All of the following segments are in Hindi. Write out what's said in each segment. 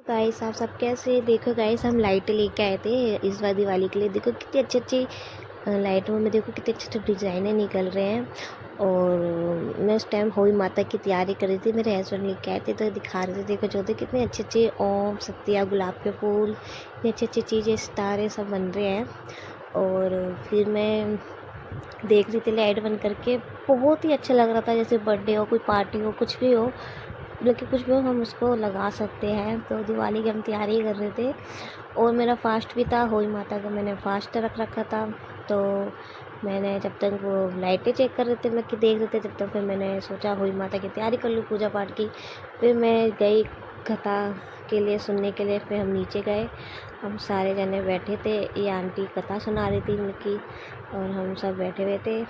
गाइस आप सब कैसे देखो गाइस, हम लाइटें लेके आए थे इस बार दिवाली के लिए। देखो कितनी अच्छी अच्छी लाइटों में देखो कितने अच्छे अच्छे डिज़ाइने निकल रहे हैं। और मैं उस टाइम होली माता की तैयारी कर रही थी, मेरे हस्बैंड लेके आए थे तो दिखा रहे थे। देखो जो थे कितने अच्छे अच्छे ओम सत्या गुलाब के फूल, इतनी अच्छी अच्छी चीज़ें सितारे सब बन रहे हैं। और फिर मैं देख रही थी लाइट बंद करके, बहुत ही अच्छा लग रहा था, जैसे बर्थडे हो, कोई पार्टी हो, कुछ भी हो, लेकिन कुछ भी हो हम उसको लगा सकते हैं। तो दिवाली की हम तैयारी कर रहे थे और मेरा फास्ट भी था, होली माता का मैंने फास्ट रख रखा था। तो मैंने जब तक वो लाइटें चेक कर रहे थे, मतलब कि देख रहे थे, जब तक फिर मैंने सोचा होली माता की तैयारी कर लूँ पूजा पाठ की। फिर मैं गई कथा के लिए सुनने के लिए। फिर हम नीचे गए, हम सारे जने बैठे थे, ये आंटी कथा सुना रही थी उनकी और हम सब बैठे हुए थे।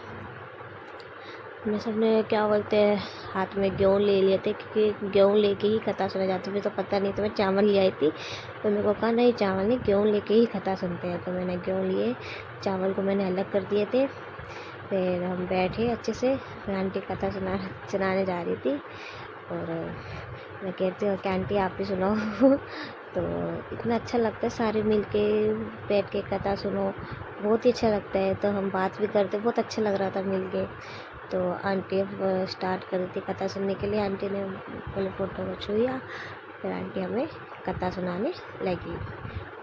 मैं सबने क्या बोलते हैं हाथ में गेहूँ ले लिए थे, क्योंकि गेहूँ लेके ही कथा सुना जाती है। तो पता नहीं, तो मैं चावल ले आई थी, तो मेरे को कहा नहीं चावल नहीं, गेहूँ लेके ही कथा सुनते हैं। तो मैंने गेहूँ लिए, चावल को मैंने अलग कर दिए थे। फिर हम बैठे अच्छे से, फिर आंटी कथा सुनाने जा रही थी और मैं कहती हूँ कि आंटी आप भी सुनाओ। तो इतना अच्छा लगता है सारे मिल के बैठ के कथा सुनो, बहुत ही अच्छा लगता है। तो हम बात भी करते, बहुत अच्छा लग रहा था मिल के। तो आंटी स्टार्ट कर दी कथा सुनने के लिए। आंटी ने पहले फ़ोटो को छुआ, फिर आंटी हमें कथा सुनाने लगी।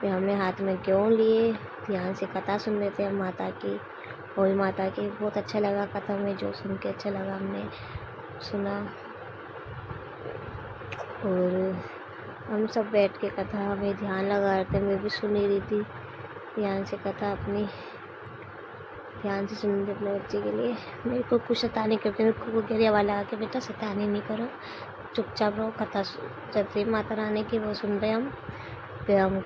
फिर हमने हाथ में गेहूँ लिए, ध्यान से कथा सुन रहे थे हम माता की, होली माता की। बहुत अच्छा लगा कथा में, जो सुन के अच्छा लगा हमने सुना। और हम सब बैठ के कथा में ध्यान लगा रहे थे, मैं भी सुन ही रही थी ध्यान से कथा अपनी, ध्यान से सुन रही अपने बच्चे के लिए। मेरे को कुछ शैतानी करते, मेरे को गिरिया वाला आके बेटा शैतानी नहीं करो, चुपचाप रहो, कथा चल रही माता रानी की, वो सुन रहे हम। फिर हम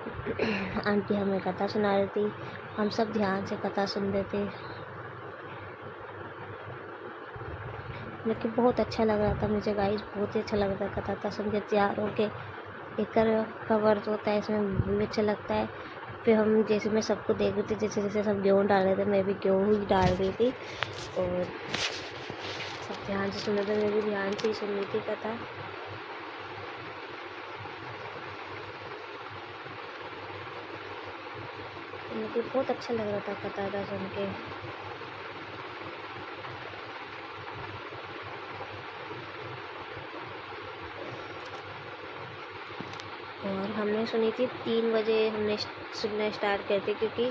आंटी हमें कथा सुना रही थी, हम सब ध्यान से कथा सुन रहे थे। लेकिन बहुत अच्छा लग रहा था मुझे गाइस, बहुत ही अच्छा लग रहा था कथा सुन के, तैयार होके। एक कवर होता है इसमें भी अच्छा लगता है। फिर हम जैसे, मैं सबको देख रही थी, जैसे जैसे सब गेहूँ डाल रहे थे, मैं भी गेहूँ ही डाल रही थी और सब ध्यान से सुन रहे थे, मैं भी ध्यान से ही सुन रही थी कथा। मुझे बहुत अच्छा लग रहा था कथा सुन के। और हमने सुनी थी 3 बजे हमने सुनना स्टार्ट कर थे, क्योंकि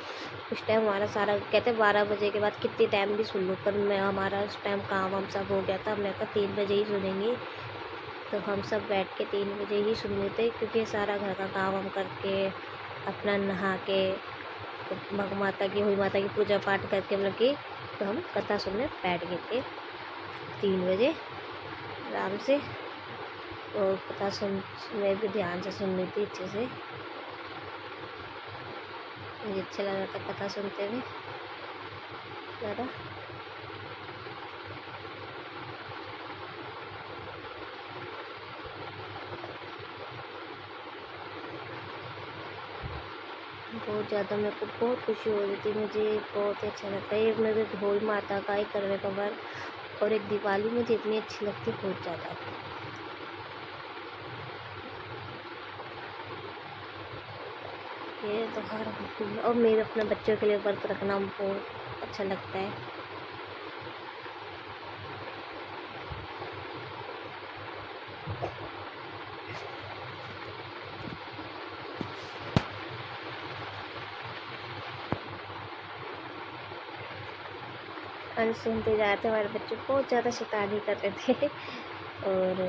उस टाइम हमारा सारा कहते 12 बजे के बाद कितने टाइम भी सुन लो, पर मैं हमारा उस टाइम काम हम सब हो गया था, हमने कहा 3 बजे ही सुनेंगे। तो हम सब बैठ के 3 बजे ही सुन लेते, क्योंकि सारा घर का काम हम करके अपना नहा के मग माता की, होली माता की पूजा पाठ करके, मतलब कि तो हम कथा सुनने बैठ गए थे 3 बजे आराम से। और कथा सुन, मैं भी ध्यान से सुन रही थी अच्छे से, मुझे अच्छा लग रहा था कथा सुनते हुए ज़्यादा। बहुत ज़्यादा मेरे को बहुत खुशी हो रही थी, मुझे बहुत ही अच्छा लगता है ये मेरे होली माता का ही करने का मन। और एक दिवाली मुझे इतनी अच्छी लगती है, बहुत ज़्यादा। ये त्योहार और मेरे अपने बच्चों के लिए व्रत रखना बहुत अच्छा लगता है। सुनते जाते हमारे बच्चे बहुत ज़्यादा शैतानी कर रहे थे। और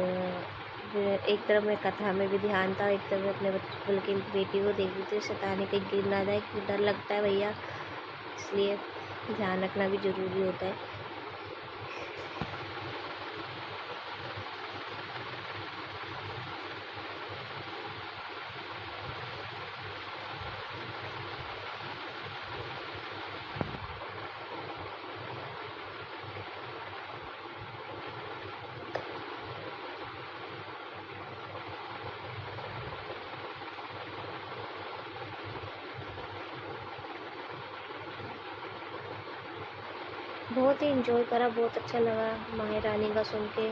एक तरफ मैं कथा में भी ध्यान था, एक तरफ मैं अपने बच्चे बल्कि बेटी को देख रही थी, शैतानी कहीं गिर ना जाए, क्योंकि डर लगता है भैया, इसलिए ध्यान रखना भी ज़रूरी होता है। बहुत ही इंजॉय करा, बहुत अच्छा लगा माही रानी का सुन के।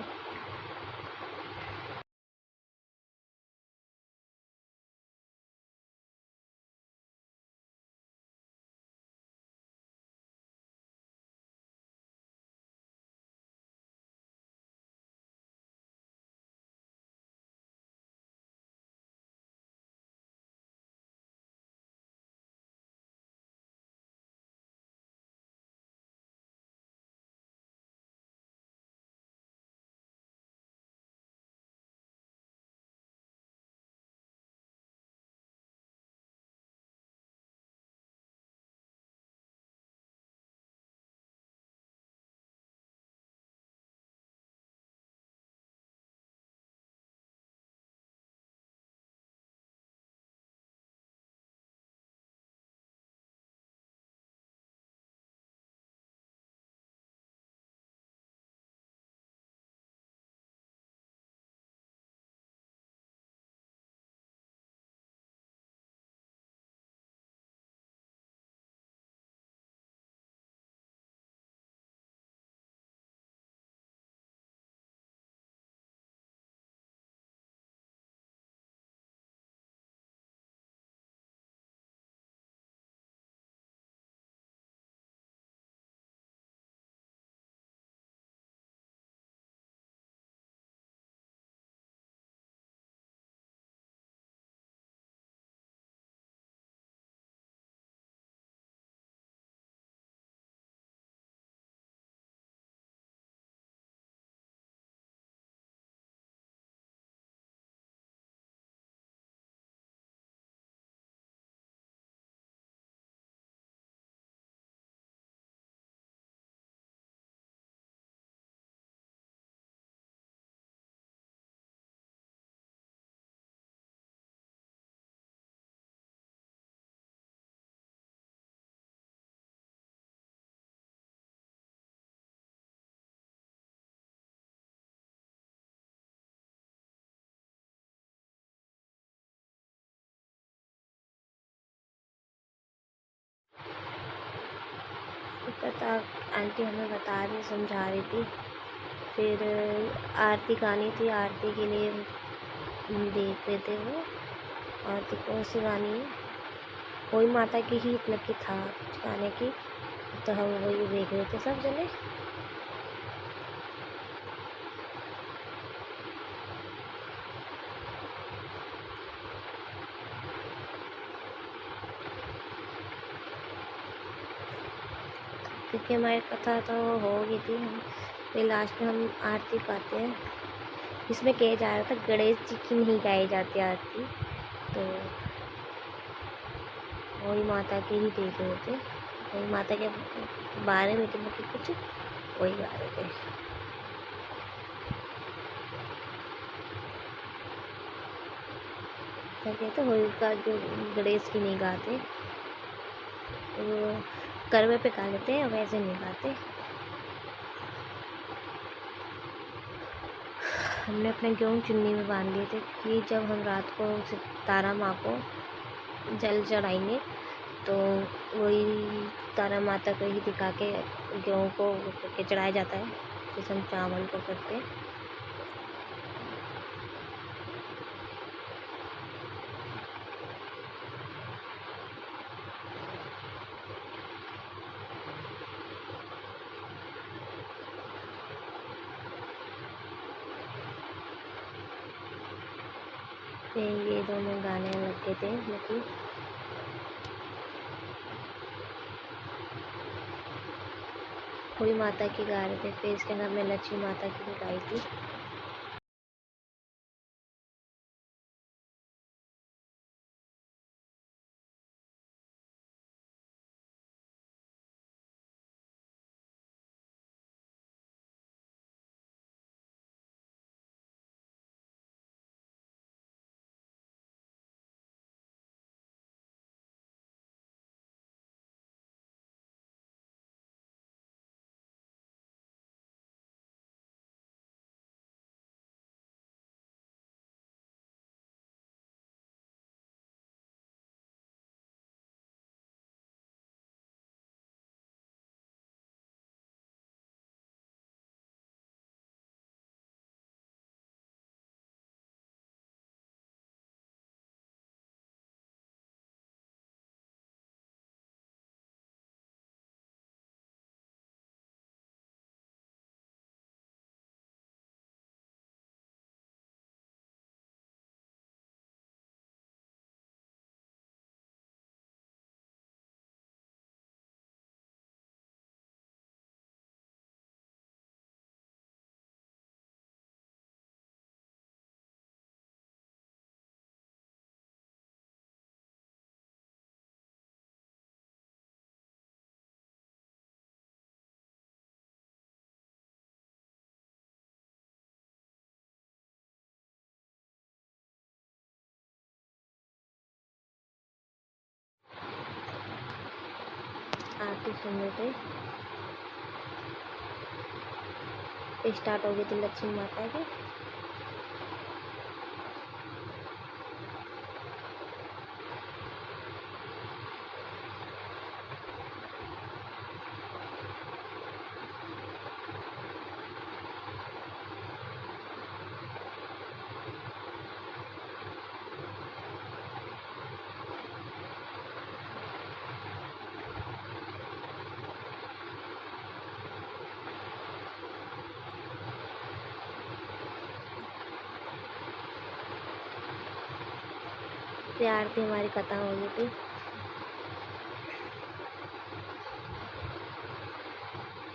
आंटी हमें बता रही समझा रही थी। फिर आरती गानी थी, आरती के लिए देख रहे थे वो। आरती कौन सी गानी है, कोई माता की ही मतलब कि था कुछ गाने की, तो हम वही देख रहे थे सब जने। क्योंकि हमारी कथा तो हो गई थी, हम फिर लास्ट में हम आरती गाते हैं। इसमें कहा जा रहा था गणेश जी की नहीं गाई जाती आरती, तो वही माता के ही देख रहे थे, वही माता के बारे में तो कुछ वही गा रहे थे। क्या कहते होलिका जो गणेश की नहीं गाते, वो करवे पे गा लेते हैं, वैसे नहीं गाते। हमने अपने गेहूँ चुन्नी में बांध लिए थे कि जब हम रात को तारा माँ को जल चढ़ाएंगे तो वही तारा माता को ही दिखा के गेहूँ को करके चढ़ाया जाता है, जैसे हम चावल को करते हैं। फिर ये दोनों गाने लगे थे, लेकिन कोई माता की गा रहे थे, फिर इसके अंदर मैं लक्ष्मी माता की भी गाई थी। आरती सुन रहे थे, स्टार्ट हो गई थी लक्ष्मी माता की। फिर आरती हमारी खत्म हो गई थी।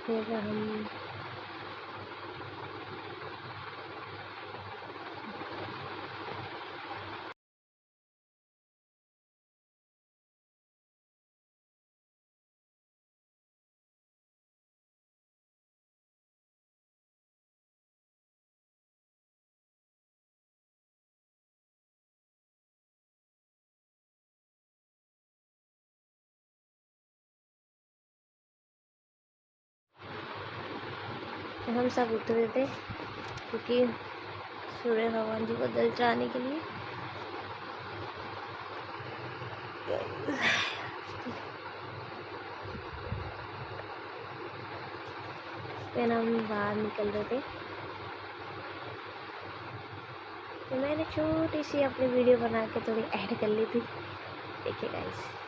फिर हम सब उतरे थे, क्योंकि सूर्य भगवान जी को जल चढ़ाने के लिए। फिर हम बाहर निकल रहे थे, तो मैंने छोटी सी अपनी वीडियो बना के थोड़ी ऐड कर ली थी। देखिए गाइस।